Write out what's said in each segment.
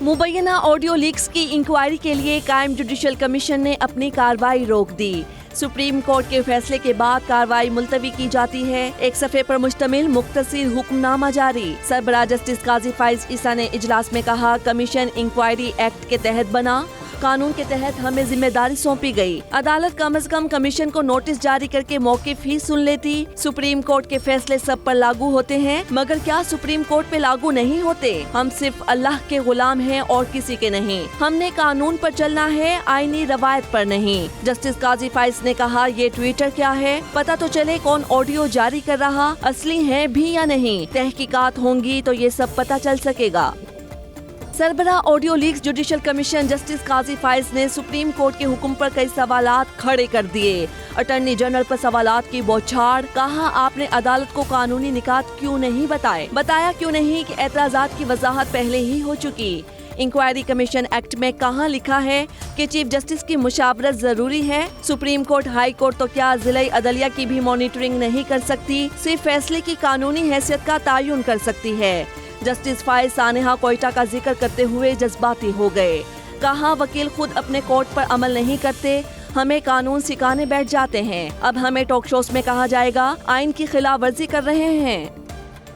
मुबैना audio leaks की inquiry के लिए कायम जुडिशल कमीशन ने अपनी कार्रवाई रोक दी। सुप्रीम कोर्ट के फैसले के बाद कार्रवाई मुलतवी की जाती है। एक सफ़े पर मुश्तमिल मुख्तसर हुक्मनामा जारी। सरबराह जस्टिस काजी फाइज ईसा ने इजलास में कहा, कमीशन इंक्वायरी एक्ट के तहत बना, कानून के तहत हमें जिम्मेदारी सौंपी गई। अदालत कम से कम कमीशन को नोटिस जारी करके मौक़िफ़ ही सुन लेती। सुप्रीम कोर्ट के फैसले सब पर लागू होते हैं, मगर क्या सुप्रीम कोर्ट पे लागू नहीं होते? हम सिर्फ अल्लाह के गुलाम हैं और किसी के नहीं। हमने कानून पर चलना है, आईनी रवायत पर नहीं। जस्टिस काजी फाइज ने कहा, ये ट्विटर क्या है? पता तो चले कौन ऑडियो जारी कर रहा, असली है भी या नहीं। तहकीकात होंगी तो ये सब पता चल सकेगा। सरबराह audio leaks judicial commission justice Qazi Faez ने सुप्रीम कोर्ट के हुक्म पर कई सवालात खड़े कर दिए। अटॉर्नी जनरल पर सवालात की बौछार। कहा, आपने अदालत को कानूनी निकात क्यों नहीं बताया क्यों नहीं कि एतराजात की वजाहत पहले ही हो चुकी। इंक्वायरी कमीशन एक्ट में कहाँ लिखा है कि चीफ जस्टिस की मुशावरत जरूरी है? सुप्रीम कोर्ट, हाई कोर्ट तो क्या जिला अदलिया की भी मॉनिटरिंग नहीं कर सकती? सिर्फ फैसले की कानूनी हैसियत का तयन कर सकती है। जस्टिस फाइज सानेहा कोयटा का जिक्र करते हुए जज्बाती हो गए। कहा, वकील खुद अपने कोर्ट पर अमल नहीं करते, हमें कानून सिखाने बैठ जाते हैं। अब हमें टॉक शोज में कहा जाएगा आइन की खिलाफ वर्जी कर रहे हैं।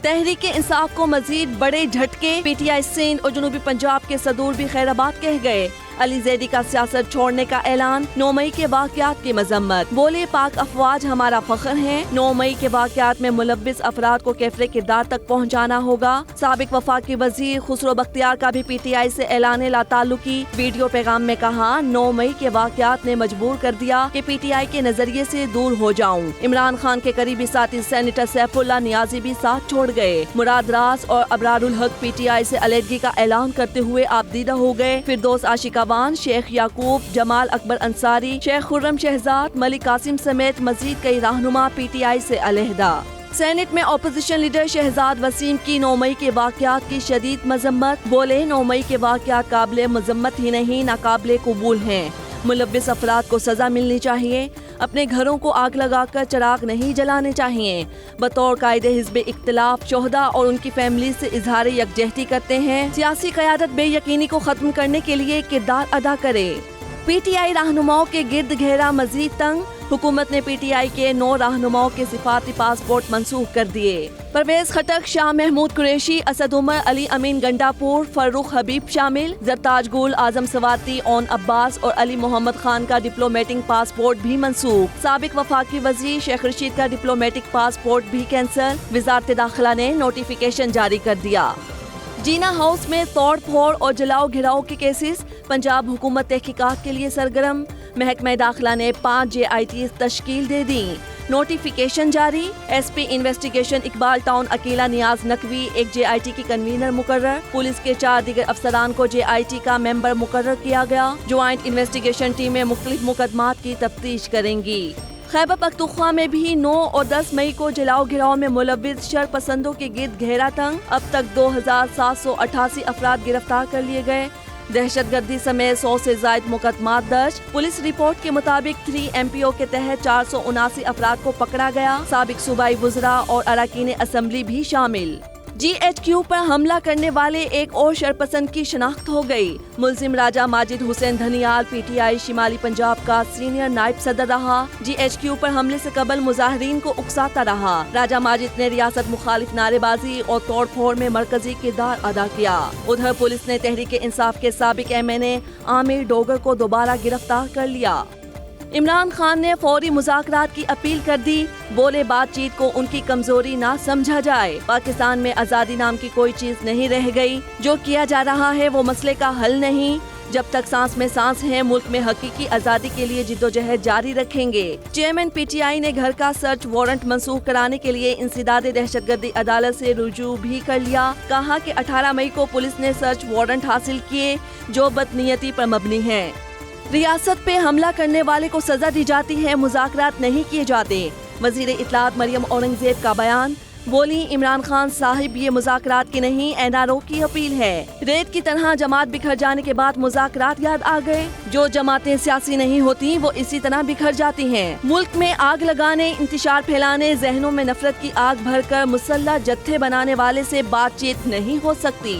तहरीक इंसाफ को मजीद बड़े झटके। पीटीआई सिंध और जनूबी पंजाब के सदूर भी खैराबाद कह गए। अली जैदी का सियासत छोड़ने का ऐलान। 9 मई के वाक़यात की मजम्मत। बोले, पाक अफवाज हमारा फख्र है। 9 मई के वाक़यात में मुलव्विस अफराद को कैफरे किरदार तक पहुँचाना होगा। साबिक वफाकी वजीर खुसरो बख्तियार का भी पीटीआई से ऐलान लाताल्लुकी। वीडियो पैगाम में कहा, 9 मई के वाक़यात ने मजबूर कर दिया कि पीटीआई के नजरिए से दूर हो जाऊं। इमरान खान के करीबी साथी सेनेटर सैफुल्लाह नियाजी भी साथ छोड़ गए। मुराद रास और अबरारुल हक पीटीआई से अलहदगी का ऐलान करते हुए आबदीदा हो गए। फिरदौस आशिका, शेख याकूब, जमाल अकबर अंसारी, शेख खुर्रम शहजाद, मलिक कासिम समेत मजीद कई रहनुमा पीटीआई से अलहदा। सेनेट में अपोजिशन लीडर शहजाद वसीम की 9 मई के वाक़यात की शदीद मजम्मत। बोले, 9 मई के वाक़यात काबिले मजम्मत ही नहीं, नाकाबिले कबूल हैं। मुलव्विस अफराद को सजा मिलनी चाहिए। अपने घरों को आग लगाकर चिराग नहीं जलाने चाहिए। बतौर कायदे हिज़्ब इख्तिलाफ शोहदा और उनकी फैमिली से इजहार यकजहती करते हैं। सियासी क़यादत बेयकीनी को ख़त्म करने के लिए किरदार अदा करे। पीटीआई रहनुमाओं के गिर्द घेरा मजीद तंग। हुकूमत ने पीटीआई के 9 रहनुमाओं के सिफाती पासपोर्ट मंसूख कर दिए। परवेज खटक, शाह महमूद कुरैशी, असद उमर, अली अमीन गंडापुर, फर्रुख हबीब शामिल। जरताज गुल, आजम सवाती, ओन अब्बास और अली मोहम्मद खान का डिप्लोमेटिक पासपोर्ट भी मंसूख। साबिक वफाकी वजीर शेख रशीद का डिप्लोमेटिक पासपोर्ट भी कैंसल। वजारत दाखिला ने नोटिफिकेशन जारी कर दिया। जीना हाउस में तोड़ फोड़ और जलाओ घिराव के केसेस। पंजाब हुकूमत तहकीकात के लिए सरगर्म। महकमा दाखिला ने 5 JIT तश्कील दे दी। नोटिफिकेशन जारी। SP इन्वेस्टिगेशन इकबाल टाउन अकेला नियाज नकवी एक JIT की कन्वीनर मुकर्रर। पुलिस के 4 दीगर अफसरान को JIT का मेंबर मुकर्रर किया गया। ज्वाइंट इन्वेस्टिगेशन टीमें मुख्तलिफ मुकदमात की तफ्तीश करेंगी। खैबर पख्तूनख्वा में भी 9 और 10 मई को जलाओ घिराव में मुलव्विस शरपसंदों के गिर्द घेरा तंग। अब तक 2788 अफराद गिरफ्तार कर लिए गए। दहशतगर्दी समेत 100 से ज्यादा मुकदमात दर्ज। पुलिस रिपोर्ट के मुताबिक 3 MPO के तहत 479 अफराद को पकड़ा गया। साबिक सूबाई वुज़रा और अरकान असम्बली भी शामिल। GHQ पर हमला करने वाले एक और शरपसंद की शनाख्त हो गई। मुल्जिम राजा माजिद हुसैन धनियाल PTI शिमाली पंजाब का सीनियर नायब सदर रहा। GHQ पर हमले से कबल मुजाहिरीन को उकसाता रहा। राजा माजिद ने रियासत मुखालिफ नारेबाजी और तोड़ फोड़ में मरकजी किरदार अदा किया। उधर पुलिस ने तहरीक इंसाफ के साबिक MNA आमिर डोगर को दोबारा गिरफ्तार कर लिया। इमरान खान ने फौरी मुज़ाकरात की अपील कर दी। बोले, बातचीत को उनकी कमजोरी ना समझा जाए। पाकिस्तान में आज़ादी नाम की कोई चीज नहीं रह गई। जो किया जा रहा है वो मसले का हल नहीं। जब तक सांस में सांस है, मुल्क में हकीकी आज़ादी के लिए जिद्दोजहद जारी रखेंगे। चेयरमैन PTI ने घर का सर्च वारंट मंसूख कराने के लिए इंसदाद दहशतगर्दी अदालत से रुजू भी कर लिया। कहा कि 18 मई को पुलिस ने सर्च वारंट हासिल किए जो बदनीयती पर मबनी है। रियासत पे हमला करने वाले को सजा दी जाती है, मुज़ाकरात नहीं किए जाते। वज़ीर इत्तलात मरियम औरंगज़ेब का बयान। बोली, इमरान खान साहिब, ये मुज़ाकरात की नहीं NRO की अपील है। रेत की तरह जमात बिखर जाने के बाद मुज़ाकरात याद आ गए। जो जमातें सियासी नहीं होती वो इसी तरह बिखर जाती हैं। मुल्क में आग लगाने, इंतशार फैलाने, जहनों में नफरत की आग भरकर मुसल्लह जत्थे बनाने वाले से बातचीत नहीं हो सकती।